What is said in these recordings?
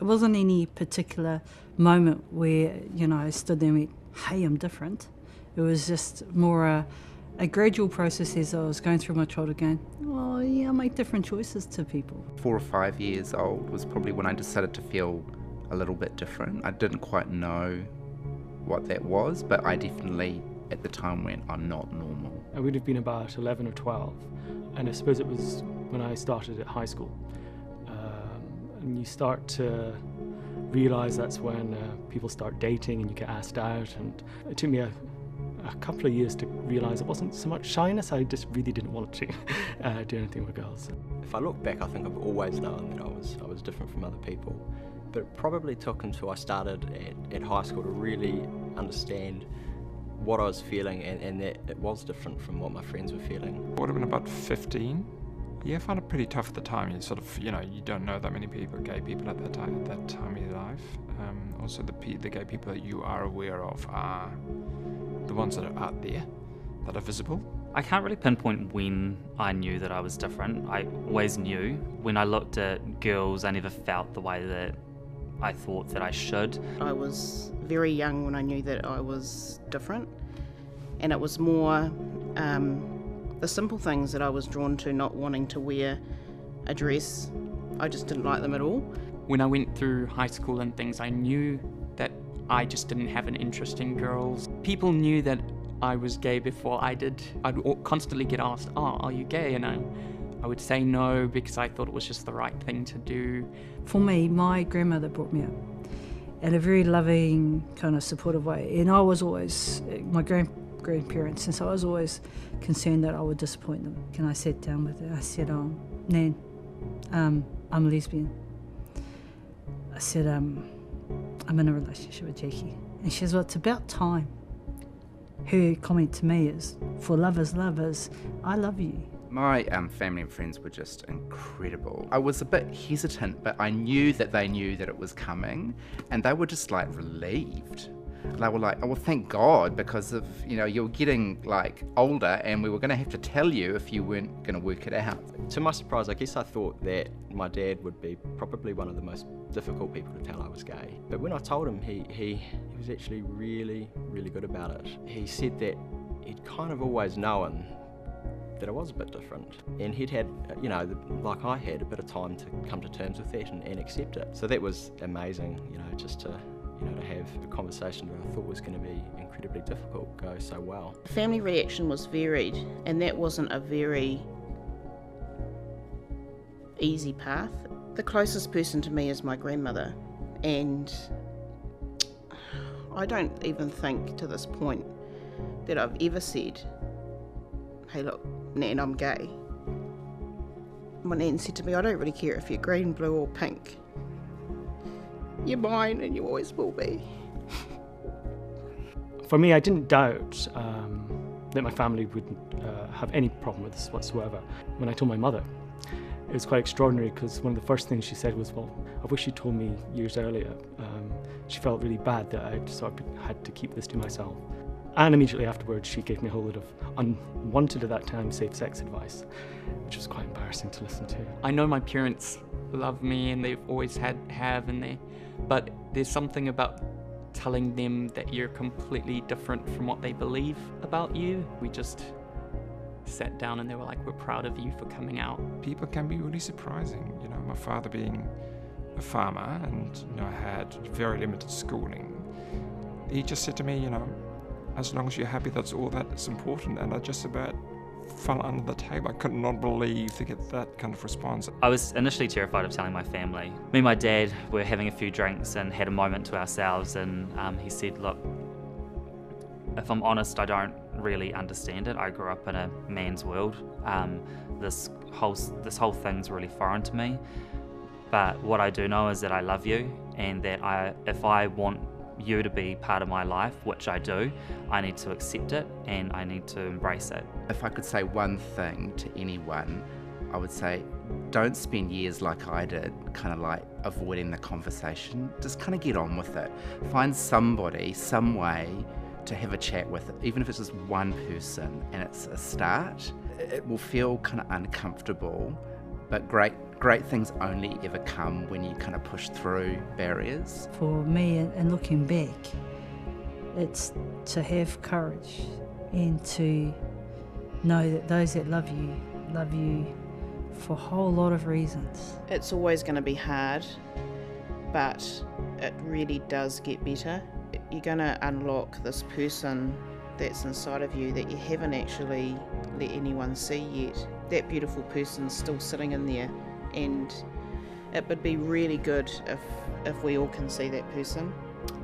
wasn't any particular moment where, I stood there and went, hey, I'm different. It was just more a gradual process as I was going through my childhood going, oh yeah, I make different choices to people. 4 or 5 years old was probably when I decided to feel a little bit different. I didn't quite know what that was, but I definitely at the time went, I'm not normal. I would have been about 11 or 12, and I suppose it was when I started at high school. And you start to realise that's when people start dating and you get asked out, and it took me a couple of years to realise it wasn't so much shyness, I just really didn't want to do anything with girls. If I look back, I think I've always known that I was different from other people, but it probably took until I started at high school to really understand what I was feeling and that it was different from what my friends were feeling. I would have been about 15. Yeah, I found it pretty tough at the time. You sort of, you don't know that many people, gay people at that time in your life. Also, the gay people that you are aware of are the ones that are out there, that are visible. I can't really pinpoint when I knew that I was different. I always knew. When I looked at girls, I never felt the way that I thought that I should. I was very young when I knew that I was different, and it was more the simple things that I was drawn to, not wanting to wear a dress. I just didn't like them at all. When I went through high school and things, I knew that I just didn't have an interest in girls. People knew that I was gay before I did. I'd constantly get asked, oh, are you gay? And I would say no because I thought it was just the right thing to do. For me, my grandmother brought me up in a very loving, kind of supportive way. And I was always, my grandparents, and so I was always concerned that I would disappoint them. And I sat down with her, I said, Nan, I'm a lesbian. I said, I'm in a relationship with Jackie. And she says, well, it's about time. Her comment to me is, for lovers, I love you. My family and friends were just incredible. I was a bit hesitant, but I knew that they knew that it was coming, and they were just like relieved. They were like, oh, well, thank God, because of, you're getting like older and we were going to have to tell you if you weren't going to work it out. To my surprise, I guess I thought that my dad would be probably one of the most difficult people to tell I was gay. But when I told him, he was actually really, really good about it. He said that he'd kind of always known that I was a bit different, and he'd had, like I had, a bit of time to come to terms with that and accept it. So that was amazing, just to have a conversation that I thought was going to be incredibly difficult go so well. The family reaction was varied, and that wasn't a very easy path. The closest person to me is my grandmother, and I don't even think to this point that I've ever said, hey look, Nan, I'm gay. My Nan said to me, I don't really care if you're green, blue or pink. You're mine and you always will be. For me, I didn't doubt that my family wouldn't have any problem with this whatsoever. When I told my mother, it was quite extraordinary because one of the first things she said was, well, I wish you told me years earlier. She felt really bad that I had to keep this to myself. And immediately afterwards, she gave me a whole lot of unwanted at that time safe sex advice, which was quite embarrassing to listen to. I know my parents love me and they've always but there's something about telling them that you're completely different from what they believe about you. We just sat down and they were like, we're proud of you for coming out. People can be really surprising. My father being a farmer and had very limited schooling, he just said to me, as long as you're happy, that's all that's important. And I just about fell under the table. I could not believe to get that kind of response. I was initially terrified of telling my family. Me and my dad were having a few drinks and had a moment to ourselves, and he said, look, if I'm honest, I don't really understand it. I grew up in a man's world. This whole thing's really foreign to me. But what I do know is that I love you, and that if I want you to be part of my life, which I do, I need to accept it and I need to embrace it. If I could say one thing to anyone, I would say, don't spend years like I did, kind of like avoiding the conversation. Just kind of get on with it. Find somebody, some way to have a chat with, even if it's just one person and it's a start. It will feel kind of uncomfortable, But great things only ever come when you kind of push through barriers. For me, and looking back, it's to have courage and to know that those that love you for a whole lot of reasons. It's always going to be hard, but it really does get better. You're going to unlock this person that's inside of you that you haven't actually let anyone see yet. That beautiful person's still sitting in there, and it would be really good if we all can see that person.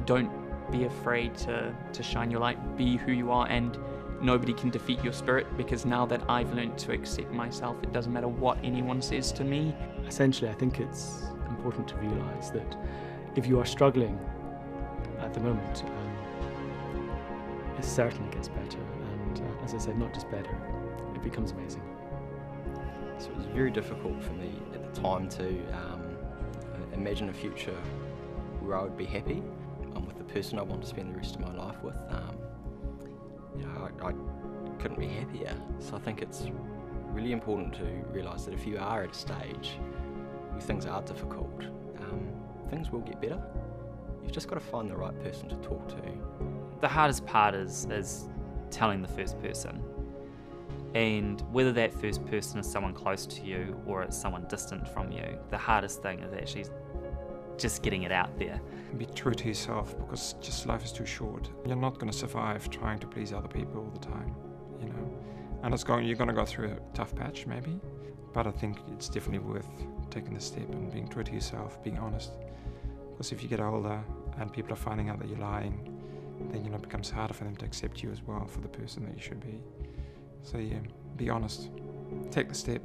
Don't be afraid to shine your light, be who you are, and nobody can defeat your spirit, because now that I've learned to accept myself, it doesn't matter what anyone says to me. Essentially, I think it's important to realise that if you are struggling at the moment, it certainly gets better, and as I said, not just better, it becomes amazing. So it was very difficult for me at the time to imagine a future where I would be happy with the person I want to spend the rest of my life with. I couldn't be happier. So I think it's really important to realise that if you are at a stage where things are difficult, things will get better. You've just got to find the right person to talk to. The hardest part is telling the first person. And whether that first person is someone close to you or it's someone distant from you, the hardest thing is actually just getting it out there. Be true to yourself, because just life is too short. You're not going to survive trying to please other people all the time, you know. And you're going to go through a tough patch maybe, but I think it's definitely worth taking the step and being true to yourself, being honest. Because if you get older and people are finding out that you're lying, then it becomes harder for them to accept you as well for the person that you should be. So yeah, be honest, take the step.